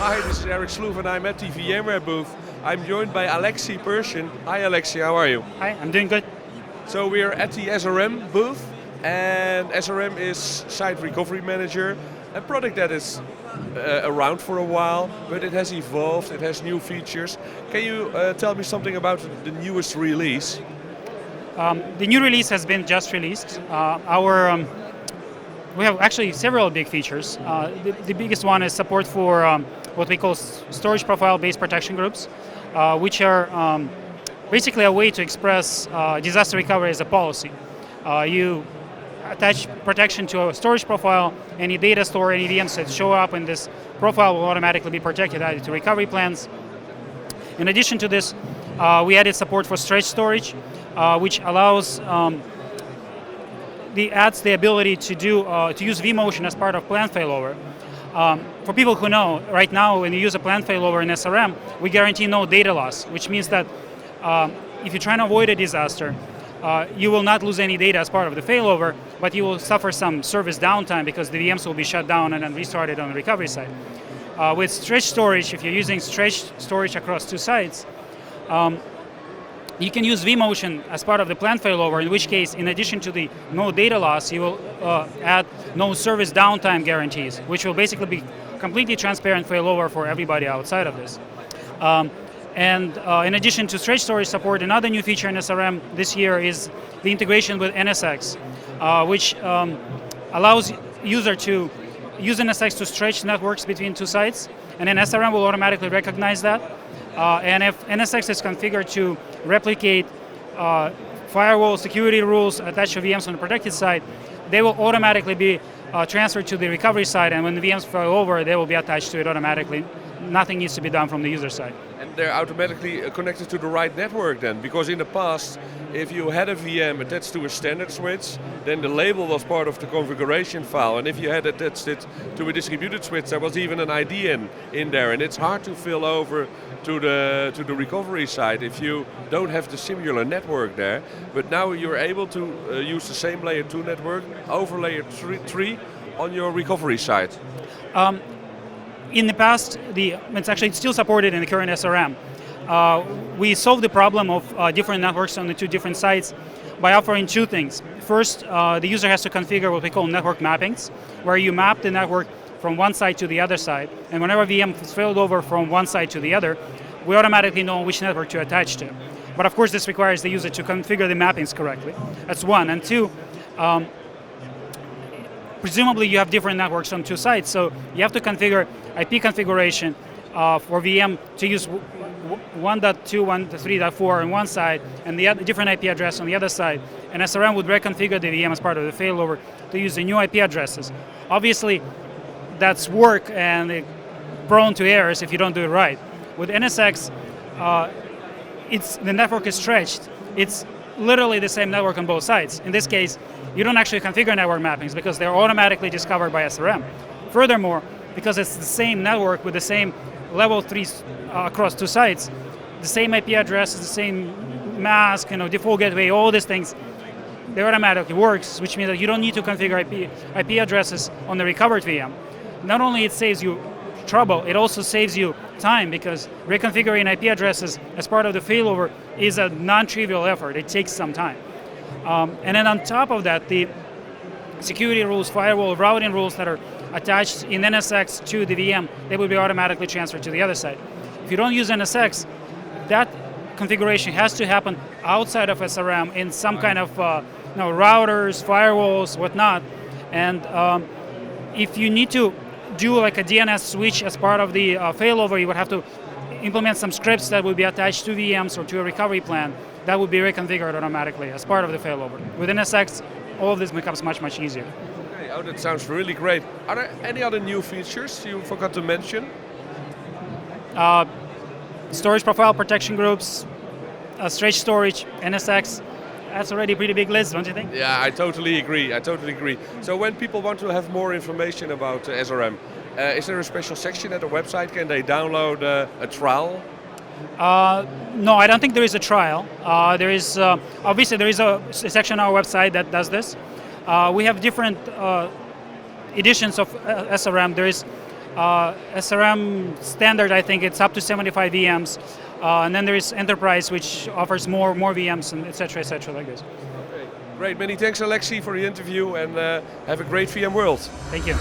Hi, this is Aleksey and I'm at the VMware booth. I'm joined by Aleksey Pershin. Hi Aleksey, how are you? Hi, I'm doing good. So we are at the SRM booth, and SRM is Site Recovery Manager, a product that is around for a while, but it has evolved, it has new features. Can you tell me something about the newest release? The new release has been just released. We have actually several big features. The biggest one is support for what we call storage profile-based protection groups, which are basically a way to express disaster recovery as a policy. You attach protection to a storage profile, any data store, any VMs that show up in this profile will automatically be protected added to recovery plans. In addition to this, we added support for stretch storage, which allows adds the ability to use vMotion as part of plan failover. For people who know, right now when you use a plan failover in SRM, we guarantee no data loss, which means that if you're trying to avoid a disaster, you will not lose any data as part of the failover, but you will suffer some service downtime because the VMs will be shut down and then restarted on the recovery side. With stretch storage, if you're using stretch storage across two sites, you can use vMotion as part of the plan failover, in which case, in addition to the no data loss, you will add no service downtime guarantees, which will basically be completely transparent failover for everybody outside of this. In addition to stretch storage support, another new feature in SRM this year is the integration with NSX, which allows user to use NSX to stretch networks between two sites, and then SRM will automatically recognize that. And if NSX is configured to replicate firewall security rules attached to VMs on the protected side, they will automatically be transferred to the recovery side, and when the VMs fail over, they will be attached to it automatically. Nothing needs to be done from the user side. And they're automatically connected to the right network then, because in the past, if you had a VM attached to a standard switch, then the label was part of the configuration file, and if you had attached it to a distributed switch, there was even an ID in there, and it's hard to fill over to the recovery side if you don't have the similar network there. But now you're able to use the same layer 2 network over layer 3 on your recovery side. In the past, it's still supported in the current SRM. We solved the problem of different networks on the two different sites by offering two things. First, the user has to configure what we call network mappings, where you map the network from one side to the other side, and whenever VM is failed over from one side to the other, we automatically know which network to attach to. But of course, this requires the user to configure the mappings correctly. That's one. And two, presumably you have different networks on two sides, so you have to configure IP configuration for VM to use 1.2, 1.3.4 on one side, and the other different IP address on the other side. And SRM would reconfigure the VM as part of the failover to use the new IP addresses. Obviously, that's work and prone to errors if you don't do it right. With NSX, the network is stretched. It's literally the same network on both sides. In this case, you don't actually configure network mappings because they're automatically discovered by SRM. Furthermore, because it's the same network with the same level 3 across two sites, the same IP address, the same mask, default gateway, all these things, they automatically works, which means that you don't need to configure IP addresses on the recovered VM. Not only it saves you trouble, it also saves you time, because reconfiguring IP addresses as part of the failover is a non-trivial effort. It takes some time. And then on top of that, the security rules, firewall, routing rules that are attached in NSX to the VM, they will be automatically transferred to the other side. If you don't use NSX, that configuration has to happen outside of SRM in some kind of routers, firewalls, whatnot. And if you need to do like a DNS switch as part of the failover, you would have to implement some scripts that would be attached to VMs or to a recovery plan that would be reconfigured automatically as part of the failover. With NSX, all of this becomes much, much easier. Okay, oh, that sounds really great. Are there any other new features you forgot to mention? Storage profile protection groups, stretch storage, NSX. That's already a pretty big list, don't you think? Yeah, I totally agree. So when people want to have more information about SRM, is there a special section at the website? Can they download a trial? No, I don't think there is a trial. Obviously there is a section on our website that does this. We have different editions of SRM. There is SRM standard, I think it's up to 75 VMs. And then there is enterprise, which offers more VMs, and et cetera, like this. Okay. Great, many thanks Aleksey for the interview, and have a great VMworld. Thank you.